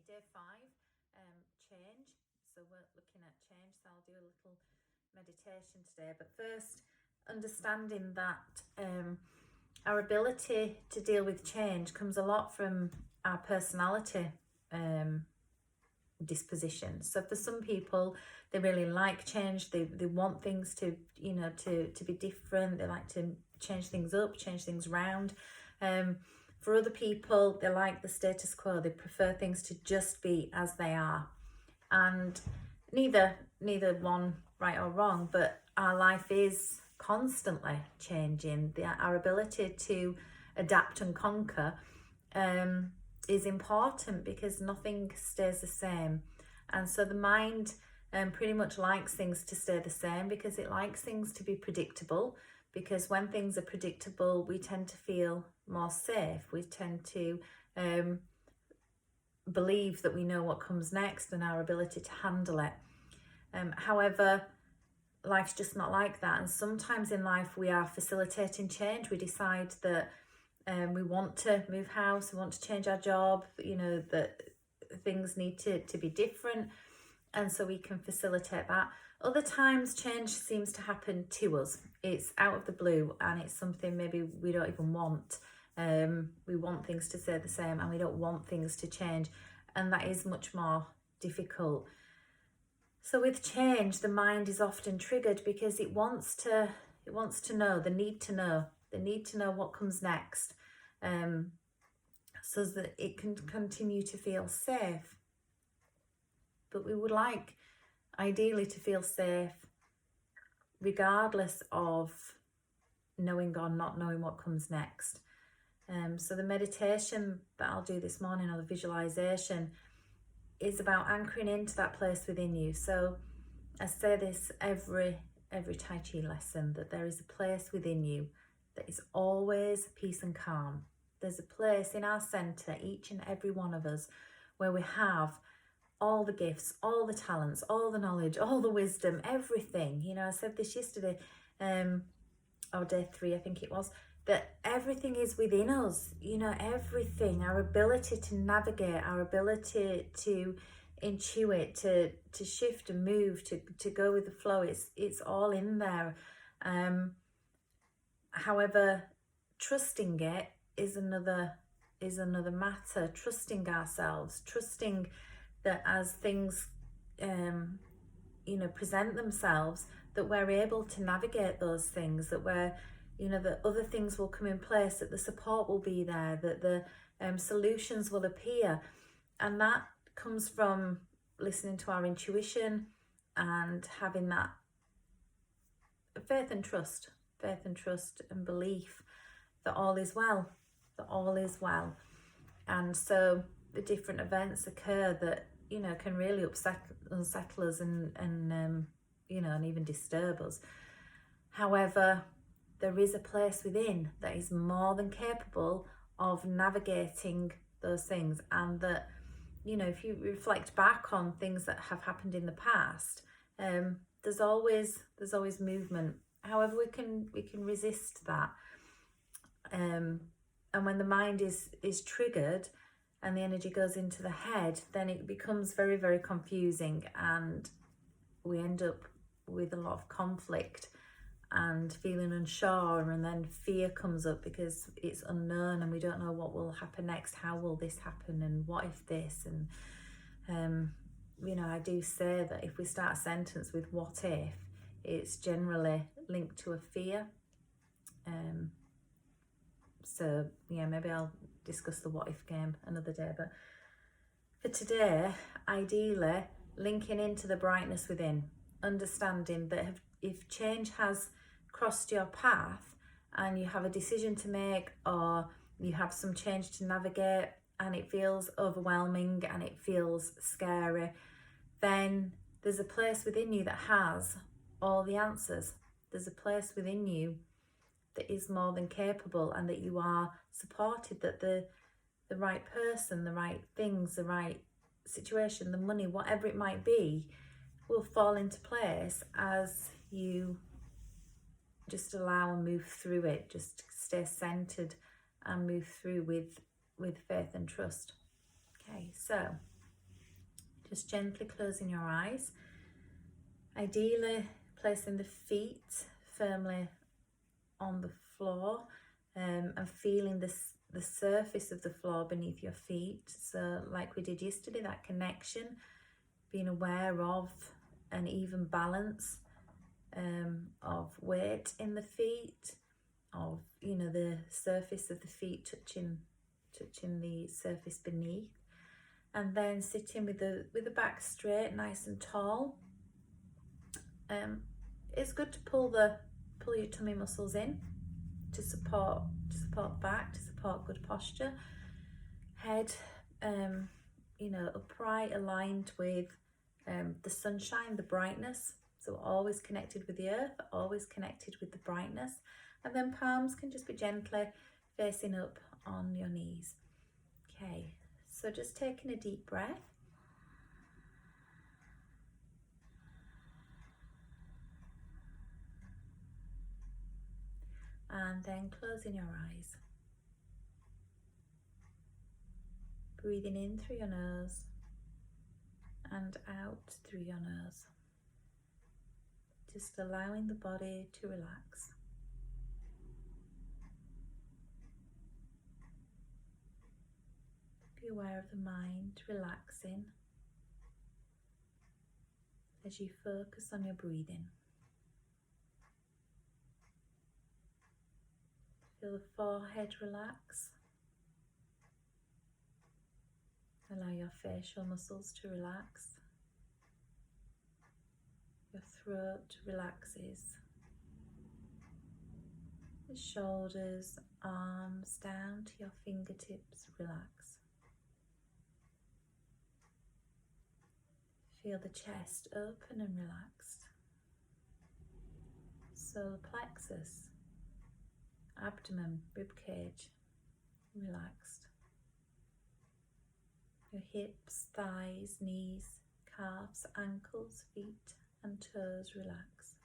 day 5, change. So we're looking at change, so I'll do a little meditation today. But first, understanding that our ability to deal with change comes a lot from our personality disposition. So for some people, they really like change. They want things to be different. They like to change things up, change things around. For other people, they like the status quo. They prefer things to just be as they are. And neither one right or wrong, but our life is constantly changing. Our ability to adapt and conquer is important, because nothing stays the same. And so the mind pretty much likes things to stay the same, because it likes things to be predictable. Because when things are predictable, we tend to feel more safe. We tend to believe that we know what comes next and our ability to handle it. However, life's just not like that. And sometimes in life we are facilitating change. We decide that we want to move house, we want to change our job, that things need to be different. And so we can facilitate that. Other times change seems to happen to us. It's out of the blue, and it's something maybe we don't even want. We want things to stay the same, and we don't want things to change. And that is much more difficult. So with change, the mind is often triggered because it wants to know, the need to know what comes next, so that it can continue to feel safe. But we would like, ideally, to feel safe regardless of knowing or not knowing what comes next. So the meditation that I'll do this morning, or the visualization, is about anchoring into that place within you. So I say this every Tai Chi lesson, that there is a place within you that is always peace and calm. There's a place in our centre, each and every one of us, where we have all the gifts, all the talents, all the knowledge, all the wisdom, everything. I said this yesterday, or day 3, I think it was, that everything is within us. Everything, our ability to navigate, our ability to intuit, to shift and move, to go with the flow, it's all in there. However, trusting it is another matter. Trusting ourselves, trusting that as things present themselves, that we're able to navigate those things, that that other things will come in place, that the support will be there, that the solutions will appear. And that comes from listening to our intuition and having that faith and trust and belief that all is well, And so the different events occur that can really unsettle us and even disturb us. However, there is a place within that is more than capable of navigating those things. And that, if you reflect back on things that have happened in the past, there's always movement. However, we can resist that. And when the mind is triggered and the energy goes into the head, then it becomes very, very confusing, and we end up with a lot of conflict and feeling unsure, and then fear comes up because it's unknown and we don't know what will happen next. How will this happen, and what if this? And I do say that if we start a sentence with what if, it's generally linked to a fear. So yeah, maybe I'll discuss the what if game another day. But for today, ideally, linking into the brightness within, understanding that if change has crossed your path and you have a decision to make, or you have some change to navigate, and it feels overwhelming and it feels scary, then there's a place within you that has all the answers. There's a place within you that is more than capable, and that you are supported, that the right person, the right things, the right situation, the money, whatever it might be, will fall into place as you just allow and move through it. Just stay centered and move through with faith and trust. Okay, so just gently closing your eyes. Ideally placing the feet firmly on the floor, and feeling the surface of the floor beneath your feet. So like we did yesterday, that connection, being aware of an even balance of weight in the feet, of, you know, the surface of the feet touching the surface beneath, and then sitting with the back straight, nice and tall. It's good to pull your tummy muscles in to support back, to support good posture. Head, you know, upright, aligned with the sunshine, the brightness. So always connected with the earth, always connected with the brightness. And then palms can just be gently facing up on your knees. Okay, so just taking a deep breath. And then closing your eyes. Breathing in through your nose and out through your nose. Just allowing the body to relax. Be aware of the mind relaxing as you focus on your breathing. Feel the forehead relax. Allow your facial muscles to relax. Your throat relaxes. The shoulders, arms down to your fingertips relax. Feel the chest open and relaxed. Solar plexus, abdomen, ribcage relaxed. Your hips, thighs, knees, calves, ankles, feet and toes relax.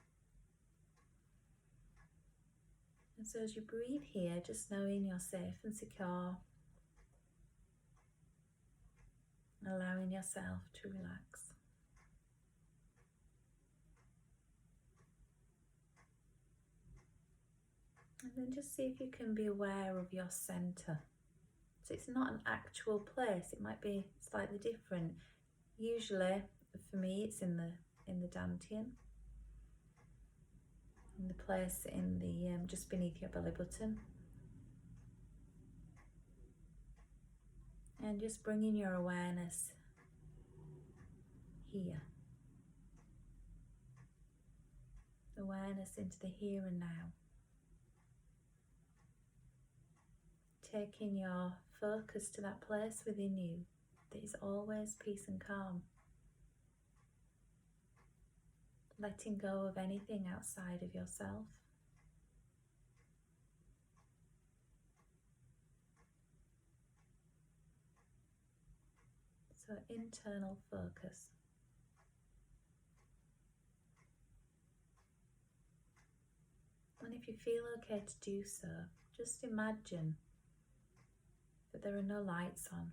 And so as you breathe here, just knowing you're safe and secure, allowing yourself to relax. And then just see if you can be aware of your center. So it's not an actual place, it might be slightly different. Usually, for me, it's in the dantian, in the place in the just beneath your belly button. And just bringing your awareness here. Awareness into the here and now. Taking your focus to that place within you that is always peace and calm. Letting go of anything outside of yourself. So internal focus. And if you feel okay to do so, just imagine that there are no lights on,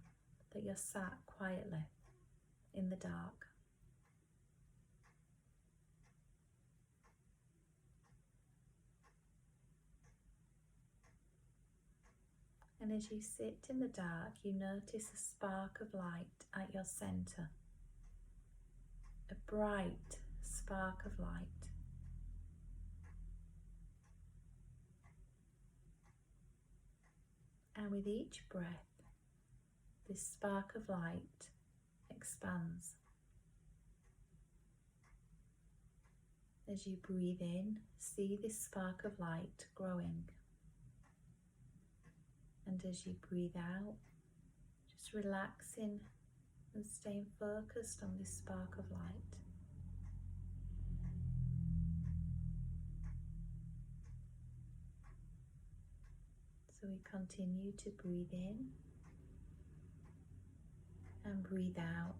that you're sat quietly in the dark. And as you sit in the dark, you notice a spark of light at your center. A bright spark of light. And with each breath, this spark of light expands. As you breathe in, see this spark of light growing. And as you breathe out, just relaxing and staying focused on this spark of light. So we continue to breathe in and breathe out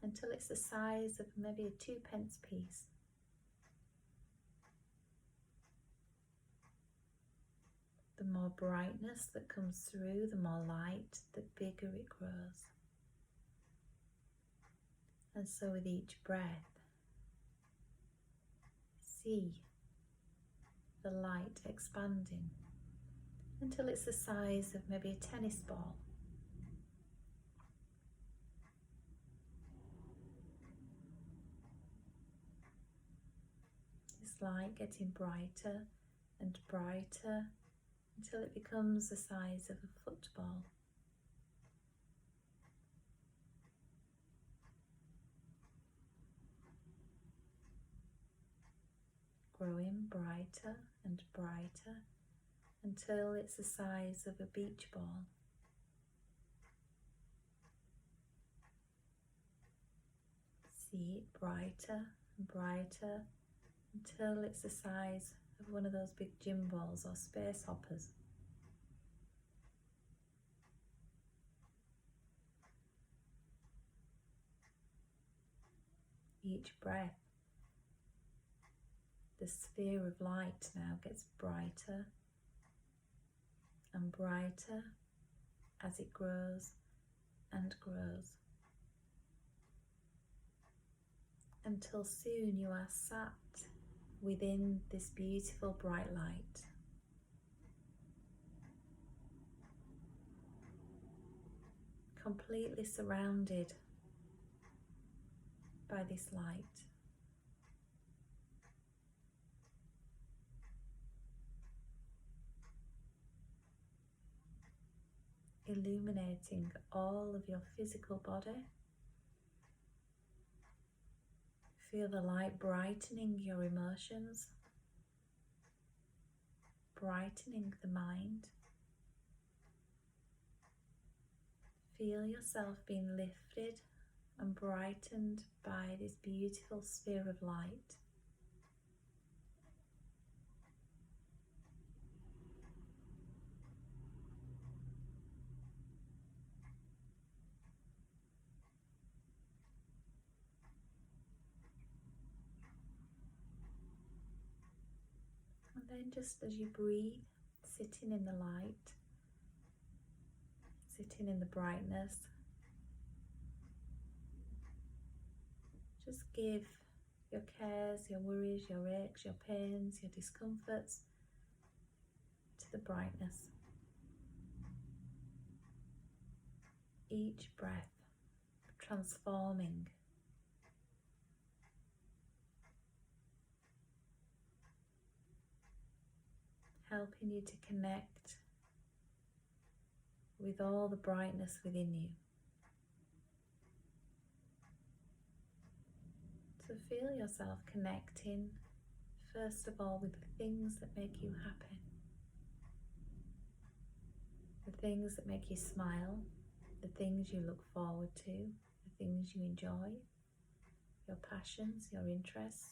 until it's the size of maybe a 2p piece. The more brightness that comes through, the more light, the bigger it grows. And so with each breath, see the light expanding until it's the size of maybe a tennis ball. This light getting brighter and brighter until it becomes the size of a football. Growing brighter and brighter until it's the size of a beach ball. See it brighter and brighter until it's the size of one of those big gym balls or space hoppers. Each breath, the sphere of light now gets brighter and brighter as it grows and grows, until soon you are sat within this beautiful bright light. Completely surrounded by this light. Illuminating all of your physical body. Feel the light brightening your emotions, brightening the mind. Feel yourself being lifted and brightened by this beautiful sphere of light. And then just as you breathe, sitting in the light, sitting in the brightness, just give your cares, your worries, your aches, your pains, your discomforts to the brightness. Each breath transforming, helping you to connect with all the brightness within you. So feel yourself connecting, first of all, with the things that make you happy, the things that make you smile, the things you look forward to, the things you enjoy, your passions, your interests.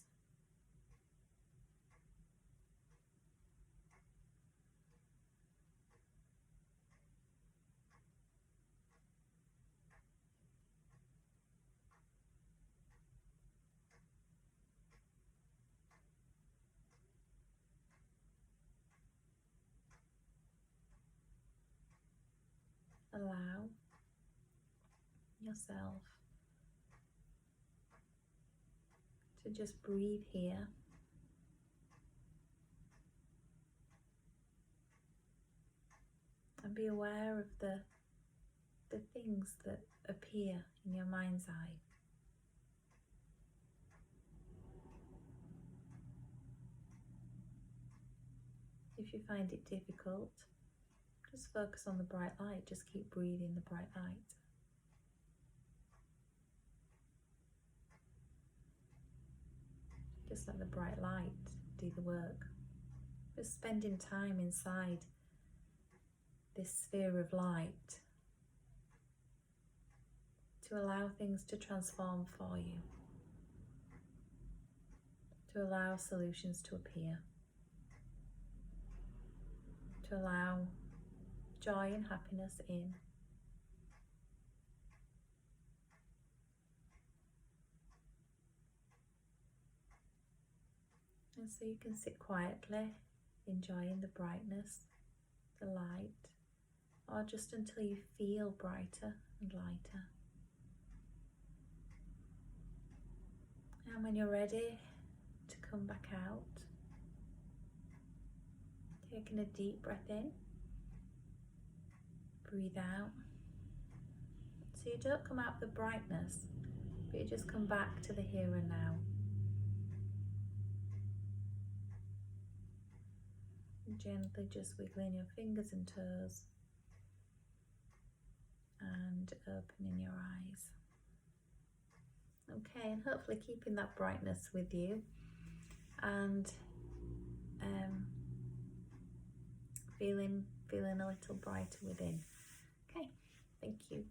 Allow yourself to just breathe here and be aware of the things that appear in your mind's eye. If you find it difficult, just focus on the bright light, just keep breathing the bright light. Just let the bright light do the work. Just spending time inside this sphere of light to allow things to transform for you, to allow solutions to appear, to allow joy and happiness in. And so you can sit quietly, enjoying the brightness, the light, or just until you feel brighter and lighter. And when you're ready to come back out, taking a deep breath in, breathe out. So you don't come out of the brightness, but you just come back to the here and now. Gently just wiggling your fingers and toes and opening your eyes. Okay, and hopefully keeping that brightness with you and feeling a little brighter within. Okay, thank you.